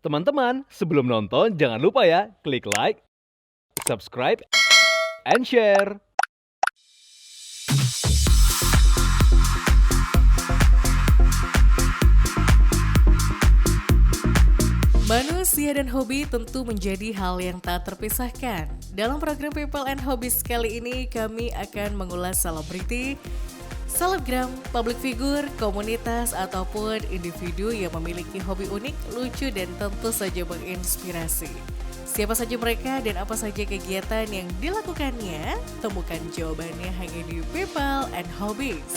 Teman-teman, sebelum nonton jangan lupa ya, klik like, subscribe, and share. Manusia dan hobi tentu menjadi hal yang tak terpisahkan. Dalam program People and Hobbies kali ini kami akan mengulas selebriti, selebgram, public figure, komunitas, ataupun individu yang memiliki hobi unik, lucu, dan tentu saja menginspirasi. Siapa saja mereka dan apa saja kegiatan yang dilakukannya? Temukan jawabannya hanya di People and Hobbies.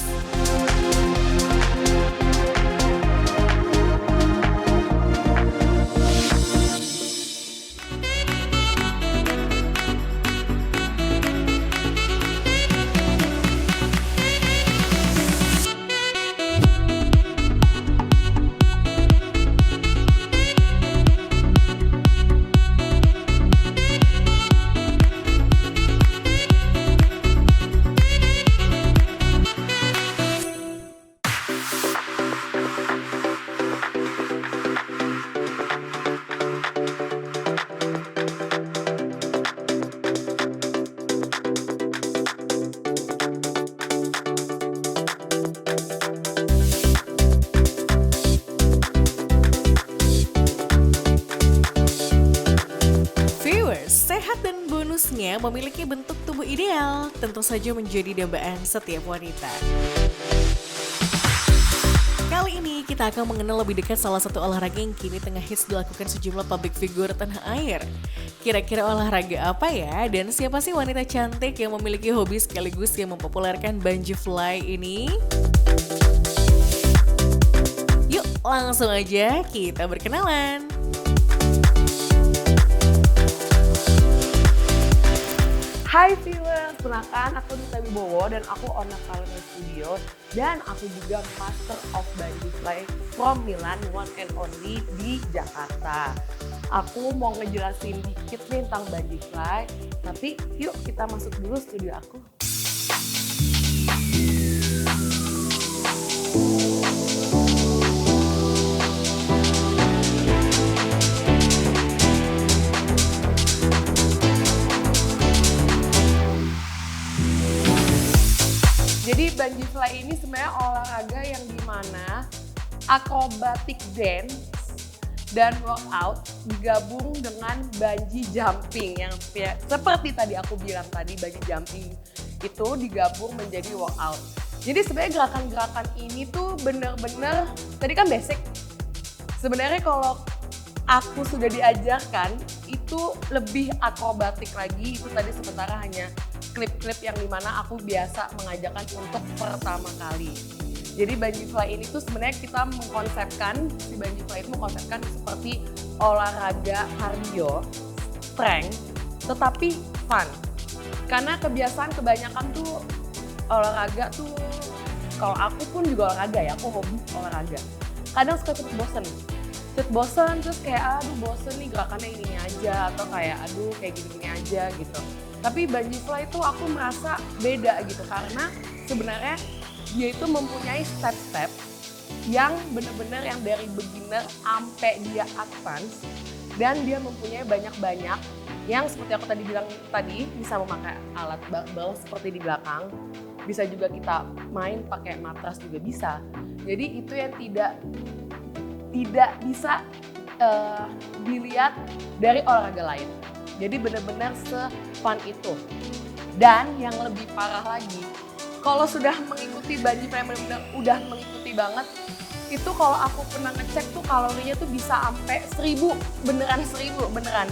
Sehat dan bonusnya memiliki bentuk tubuh ideal, tentu saja menjadi dambaan setiap wanita. Kali ini kita akan mengenal lebih dekat salah satu olahraga yang kini tengah hits dilakukan sejumlah public figure tanah air. Kira-kira olahraga apa ya? Dan siapa sih wanita cantik yang memiliki hobi sekaligus yang mempopulerkan bungee fly ini? Yuk langsung aja kita berkenalan. Hai viewers, kenalkan aku Dita Wibowo dan aku owner Kalender Studio dan aku juga Master of Bungee Fly from Milan One and Only di Jakarta. Aku mau ngejelasin dikit nih tentang Bungee Fly, tapi yuk kita masuk dulu studio aku. Jadi bungee fly ini sebenarnya olahraga yang dimana acrobatic dance dan workout digabung dengan bungee jumping yang seperti tadi aku bilang tadi, bungee jumping itu digabung menjadi workout. Jadi sebenarnya gerakan-gerakan ini tuh bener-bener tadi kan basic. Sebenarnya kalau aku sudah diajarkan itu lebih akrobatik lagi, itu tadi sementara hanya klip-klip yang dimana aku biasa mengajarkan untuk pertama kali. Jadi bungee fly ini tuh sebenarnya kita mengkonsepkan, si bungee fly itu mengkonsepkan seperti olahraga cardio, strength, tetapi fun. Karena kebiasaan kebanyakan tuh olahraga tuh, kalau aku pun juga olahraga ya, aku hobi olahraga. Kadang suka cepet bosen, terus kayak aduh bosen nih gerakannya ini aja, atau kayak aduh kayak gini-gini aja gitu. Tapi bungee fly itu aku merasa beda gitu karena sebenarnya dia itu mempunyai step-step yang benar-benar yang dari beginner sampai dia advance, dan dia mempunyai banyak-banyak yang seperti aku tadi bilang tadi, bisa memakai alat barbel seperti di belakang, bisa juga kita main pakai matras juga bisa. Jadi itu yang tidak bisa dilihat dari olahraga lain. Jadi benar-benar se-fun itu. Dan yang lebih parah lagi, kalau sudah mengikuti bungee fly benar-benar udah mengikuti banget, itu kalau aku pernah ngecek tuh kalorinya tuh bisa sampai 1000, beneran.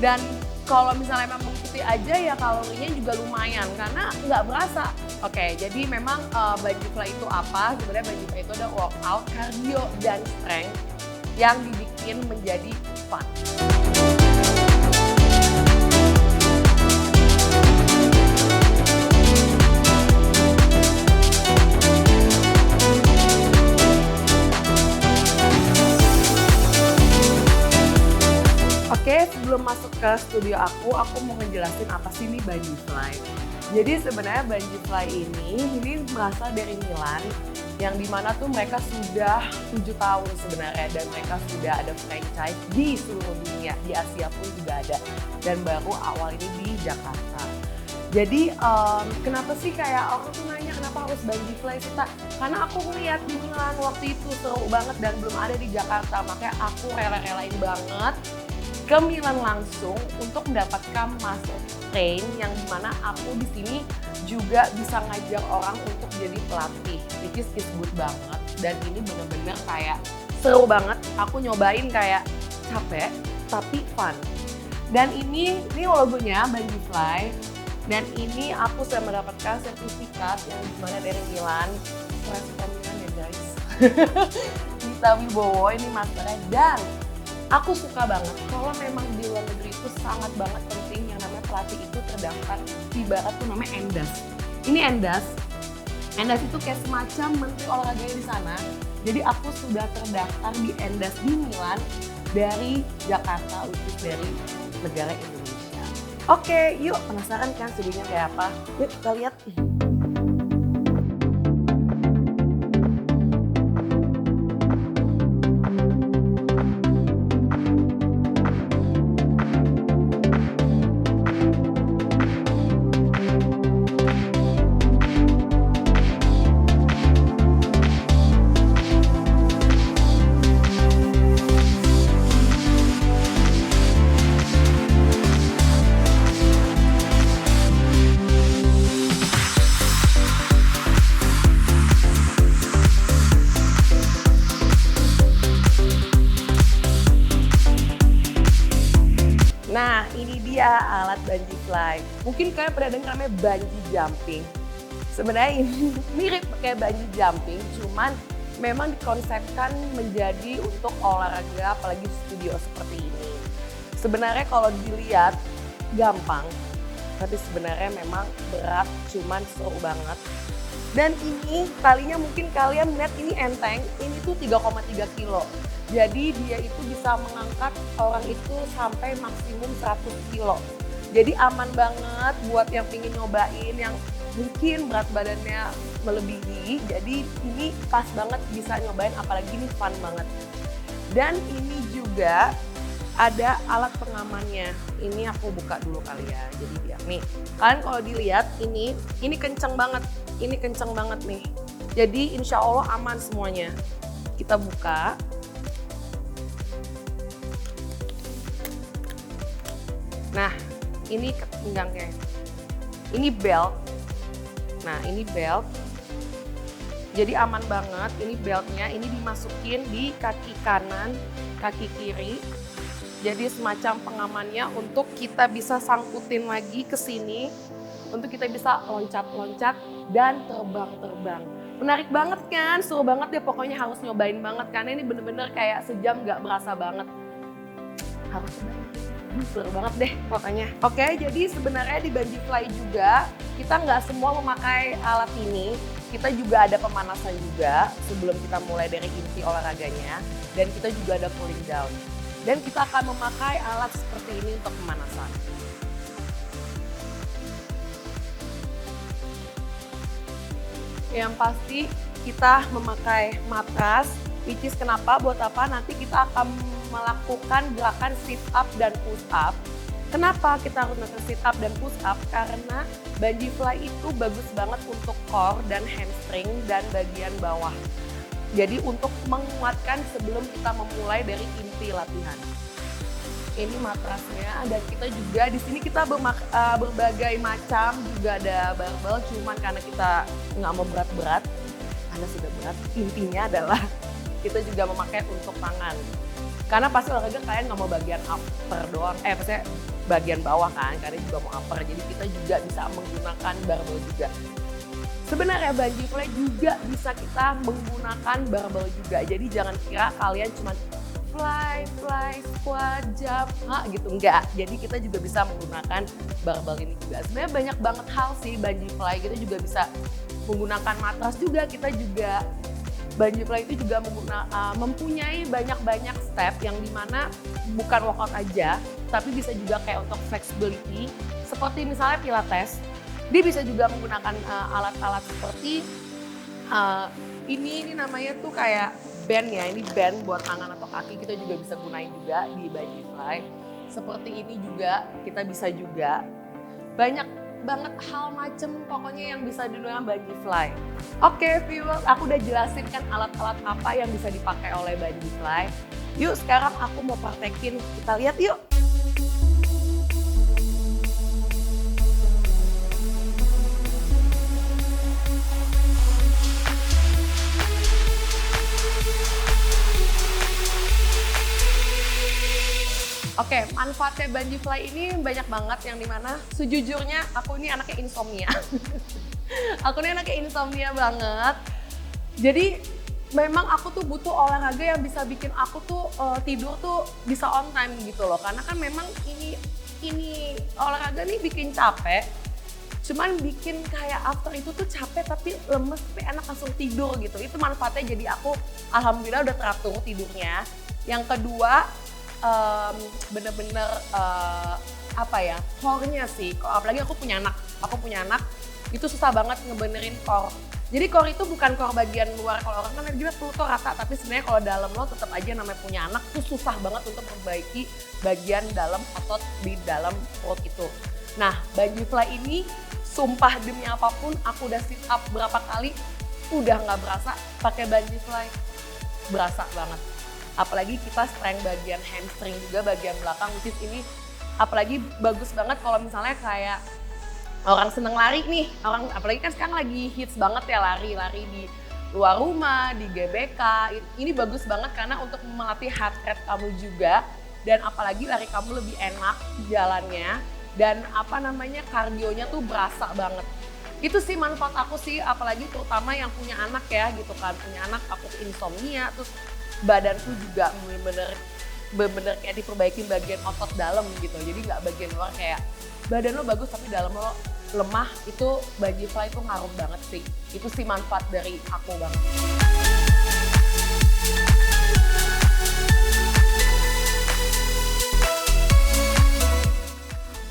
Dan kalau misalnya memang mengikuti aja ya kalorinya juga lumayan karena nggak berasa. Oke, jadi memang bungee fly itu apa? Sebenarnya bungee fly itu ada workout, cardio, dan strength yang dibikin menjadi fun. Oke, sebelum masuk ke studio aku mau ngejelasin apa sih ini bungee fly. Jadi sebenarnya Bungee Fly ini berasal dari Milan, yang dimana tuh mereka sudah 7 tahun sebenarnya, dan mereka sudah ada franchise di seluruh dunia, di Asia pun juga ada, dan baru awal ini di Jakarta. Jadi kenapa sih kayak orang tuh nanya kenapa harus Bungee Fly sih, Tak? Karena aku ngeliat di Milan waktu itu seru banget dan belum ada di Jakarta, makanya aku rela-relain banget ke Milan langsung untuk mendapatkan master train, yang dimana aku di sini juga bisa ngajak orang untuk jadi pelatih, which is good banget. Dan ini bener-bener kayak seru banget. Aku nyobain kayak capek tapi fun. Dan ini logonya Bungee Fly. Dan ini aku sudah mendapatkan sertifikat yang dimana dari Milan. Respon Milan ya guys. Gita Wibowo ini masternya. Dan aku suka banget kalau memang di luar negeri itu sangat banget penting yang namanya pelatih itu terdaftar, ibarat tuh namanya Endas. Ini Endas itu kayak semacam menteri olahraganya di sana. Jadi aku sudah terdaftar di Endas di Milan dari Jakarta, untuk dari negara Indonesia. Oke, yuk, penasaran kan studinya kayak apa? Yuk kita lihat. Nah, ini dia alat Bungee Fly. Mungkin kalian pernah dengar namanya bungee jumping. Sebenarnya ini mirip kayak bungee jumping, cuman memang dikonsepkan menjadi untuk olahraga, apalagi studio seperti ini. Sebenarnya kalau dilihat gampang, tapi sebenarnya memang berat, cuman seru banget. Dan ini talinya mungkin kalian lihat ini enteng, ini tuh 3,3 kilo. Jadi dia itu bisa mengangkat orang itu sampai maksimum 100 kilo. Jadi aman banget buat yang pingin nyobain, yang mungkin berat badannya melebihi. Jadi ini pas banget bisa nyobain, apalagi ini fun banget. Dan ini juga ada alat pengamannya. Ini aku buka dulu kali ya. Jadi dia nih, kalian kalau dilihat ini kenceng banget. Ini kenceng banget nih. Jadi insya Allah aman semuanya. Kita buka. Nah, ini pinggangnya. Ini belt. Nah, ini belt. Jadi aman banget. Ini beltnya, ini dimasukin di kaki kanan, kaki kiri. Jadi semacam pengamannya untuk kita bisa sangkutin lagi ke sini. Untuk kita bisa loncat-loncat dan terbang-terbang. Menarik banget kan? Seru banget deh, pokoknya harus nyobain banget. Karena ini bener-bener kayak sejam gak berasa banget. Harus cobain. Seru banget deh pokoknya. Oke, jadi sebenarnya di Bungee Fly juga kita nggak semua memakai alat ini. Kita juga ada pemanasan juga sebelum kita mulai dari inti olahraganya. Dan kita juga ada cooling down. Dan kita akan memakai alat seperti ini untuk pemanasan. Yang pasti kita memakai matras, which is kenapa, buat apa, nanti kita akan melakukan gerakan sit up dan push up. Kenapa kita harus melakukan sit up dan push up? Karena Bungee Fly itu bagus banget untuk core dan hamstring dan bagian bawah. Jadi untuk menguatkan sebelum kita memulai dari inti latihan. Ini matrasnya, dan kita juga di sini kita berbagai macam, juga ada barbel, cuman karena kita nggak mau berat-berat, karena sudah berat, intinya adalah kita juga memakai untuk tangan. Karena pasti olahraga kalian nggak mau bagian upper doang, maksudnya bagian bawah kan, kalian juga mau upper, jadi kita juga bisa menggunakan barbel juga. Sebenarnya Bungee Fly juga bisa kita menggunakan barbel juga, jadi jangan kira kalian cuma fly, squat, jump, gitu, enggak. Jadi kita juga bisa menggunakan barbel ini juga. Sebenarnya banyak banget hal sih Bungee Fly, kita juga bisa menggunakan matras juga, kita juga Bungee Fly itu juga mempunyai banyak step yang dimana bukan workout aja, tapi bisa juga kayak untuk flexibility, seperti misalnya Pilates. Dia bisa juga menggunakan alat-alat seperti ini namanya tuh kayak band ya, ini band buat tangan atau kaki, kita juga bisa gunain juga di bungee fly. Seperti ini juga kita bisa juga. Banyak banget hal macem pokoknya yang bisa digunakan bungee fly. Oke viewers, aku udah jelasin kan alat-alat apa yang bisa dipakai oleh bungee fly. Yuk sekarang aku mau praktekin, kita lihat yuk. Oke, manfaatnya bungee fly ini banyak banget yang dimana sejujurnya aku ini anaknya insomnia. Aku ini anaknya insomnia banget. Jadi memang aku tuh butuh olahraga yang bisa bikin aku tuh tidur tuh bisa on time gitu loh. Karena kan memang ini olahraga nih bikin capek. Cuman bikin kayak after itu tuh capek tapi lemes tapi enak langsung tidur gitu. Itu manfaatnya, jadi aku alhamdulillah udah teratur tidurnya. Yang kedua, bener-bener apa ya, core-nya sih. Apalagi aku punya anak itu susah banget ngebenerin core. Jadi core itu bukan core bagian luar, kalau orang kan gila tuh rata, tapi sebenarnya kalau dalam lo tetap aja namanya punya anak tuh susah banget untuk memperbaiki bagian dalam otot di dalam perut itu. Nah, bungee fly ini sumpah demi apapun aku udah sit up berapa kali udah nggak berasa pakai bungee fly, berasa banget. Apalagi kita strength bagian hamstring juga bagian belakang, which is ini apalagi bagus banget kalau misalnya kayak orang seneng lari nih, apalagi kan sekarang lagi hits banget ya lari di luar rumah, di GBK. Ini bagus banget karena untuk melatih heart rate kamu juga, dan apalagi lari kamu lebih enak jalannya, dan kardionya tuh berasa banget. Itu sih manfaat aku sih, apalagi terutama yang punya anak ya gitu kan, punya anak aku insomnia, terus badanku juga bener-bener kayak diperbaikin bagian otot dalam gitu, jadi nggak bagian luar kayak badan lo bagus tapi dalam lo lemah. Itu bungee fly itu ngaruh banget sih, itu sih manfaat dari aku banget.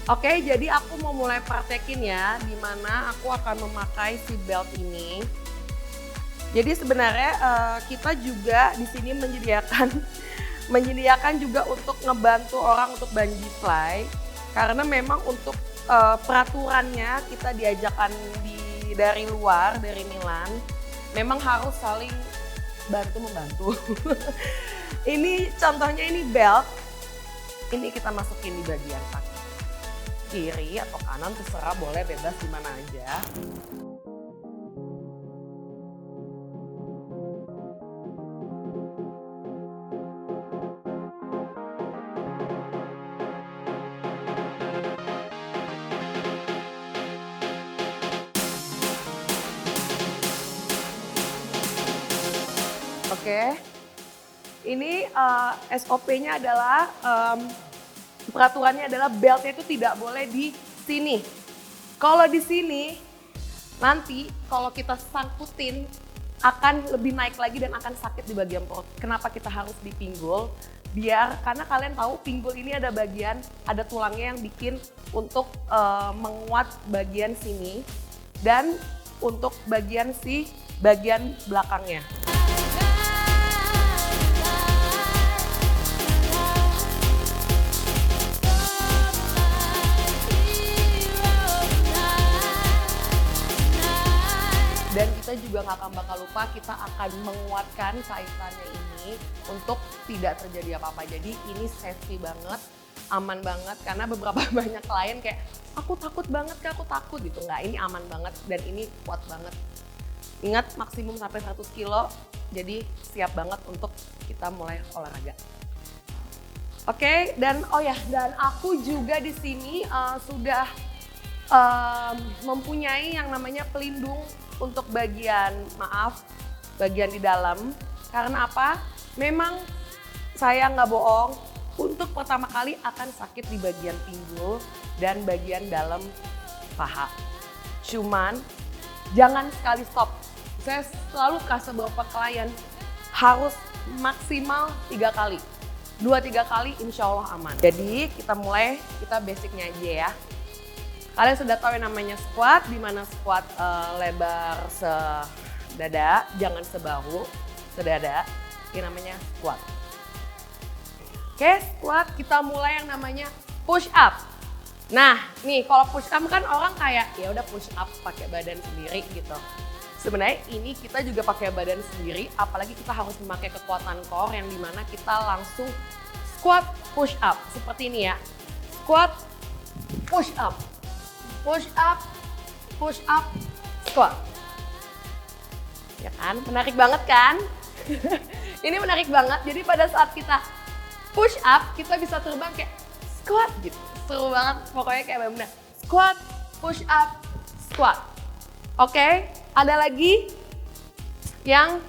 Oke, jadi aku mau mulai praktekin ya, dimana aku akan memakai si belt ini. Jadi sebenarnya kita juga di sini menyediakan juga untuk ngebantu orang untuk bungee fly, karena memang untuk peraturannya kita diajarkan dari luar, dari Milan, memang harus saling bantu-membantu. Ini contohnya, ini belt, ini kita masukin di bagian kaki, kiri atau kanan terserah, boleh bebas di mana aja. Oke, ini SOP-nya adalah peraturannya adalah beltnya itu tidak boleh di sini. Kalau di sini nanti kalau kita sangkutin akan lebih naik lagi dan akan sakit di bagian perut. Kenapa kita harus di pinggul? Karena kalian tahu pinggul ini ada tulangnya yang bikin untuk menguat bagian sini dan untuk bagian belakangnya. Dan kita juga nggak akan bakal lupa, kita akan menguatkan kaitannya ini untuk tidak terjadi apa-apa. Jadi ini safety banget, aman banget, karena beberapa banyak klien kayak aku takut banget Kak, aku takut gitu. Nggak, ini aman banget dan ini kuat banget. Ingat maksimum sampai 100 kilo, jadi siap banget untuk kita mulai olahraga. Oke, dan dan aku juga di sini sudah mempunyai yang namanya pelindung untuk bagian di dalam. Karena apa? Memang saya nggak bohong, untuk pertama kali akan sakit di bagian pinggul dan bagian dalam paha. Cuman jangan sekali stop. Saya selalu kasih beberapa klien harus maksimal 3 kali. 2-3 kali insya Allah aman. Jadi kita mulai, kita basicnya aja ya. Kalian sudah tahu yang namanya squat, di mana squat lebar sedada, jangan sebahu, sedada. Ini namanya squat. Oke, squat kita mulai yang namanya push up. Nah, nih kalau push up kan orang kayak ya udah push up pakai badan sendiri gitu. Sebenarnya ini kita juga pakai badan sendiri, apalagi kita harus memakai kekuatan core yang dimana kita langsung squat push up seperti ini ya. Squat push up. Push up, push up, squat. Ya kan, menarik banget kan? Ini menarik banget, jadi pada saat kita push up, kita bisa terbang kayak squat gitu. Seru banget, pokoknya kayak bener-bener squat, push up, squat. Oke, ada lagi yang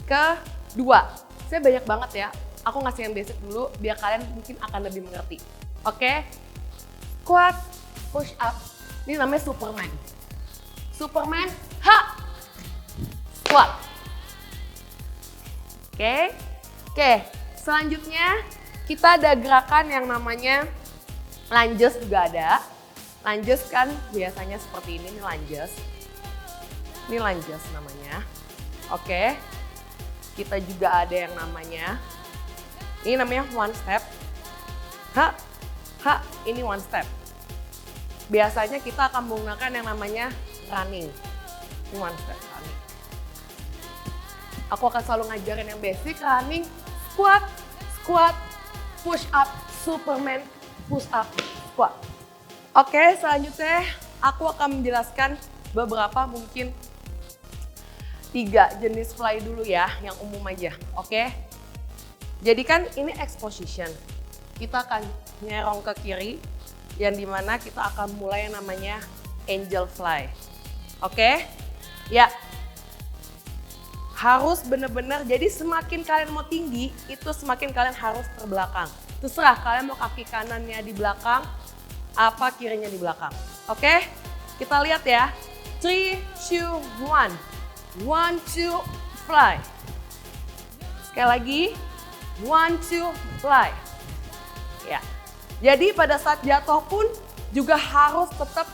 kedua. Saya banyak banget ya, aku ngasih yang basic dulu biar kalian mungkin akan lebih mengerti. Oke, squat, push up. Ini namanya Superman. Superman, ha! Squat. Oke. Selanjutnya kita ada gerakan yang namanya lunges juga ada. Lunges kan biasanya seperti ini lunges. Ini lunges namanya. Oke. Kita juga ada yang namanya, ini namanya one step. Ha, ini one step. Biasanya kita akan menggunakan yang namanya running. Ini one step running. Aku akan selalu ngajarin yang basic, running, squat, squat, push up, Superman, push up, squat. Oke, selanjutnya aku akan menjelaskan beberapa mungkin 3 jenis fly dulu ya, yang umum aja, oke? Jadi kan ini exposition. Kita akan nyerong ke kiri, yang dimana kita akan mulai yang namanya angel fly. Oke? Ya. Harus bener-bener, jadi semakin kalian mau tinggi, itu semakin kalian harus terbelakang. Terserah kalian mau kaki kanannya di belakang, apa kirinya di belakang. Oke? Kita lihat ya. 3, 2, 1. 1, 2, fly. Sekali lagi. 1, 2, fly. Ya. Jadi pada saat jatuh pun juga harus tetap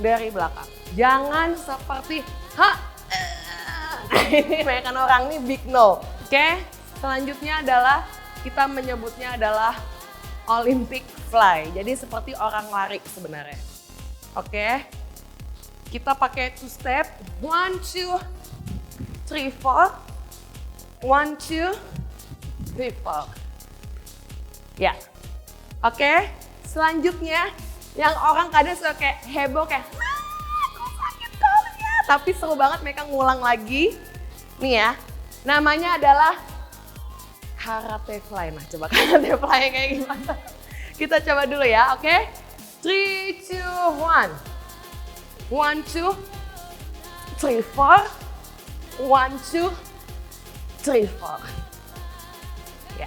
dari belakang. Jangan seperti ini banyak orang nih big no. Oke, selanjutnya adalah kita menyebutnya adalah Olympic fly. Jadi seperti orang lari sebenarnya. Oke. Kita pakai 2 step. 1, 2, 3, 4. 1, 2, 3, 4. Ya. Oke, selanjutnya yang orang kadang suka kayak heboh kayak kok sakit kali ya. Tapi seru banget mereka ngulang lagi. Nih ya, namanya adalah karate fly. Nah coba karate fly kayak gimana? Kita coba dulu ya, oke? 3, 2, 1. 1, 2, 3, 4. 1, 2, 3, 4. Ya.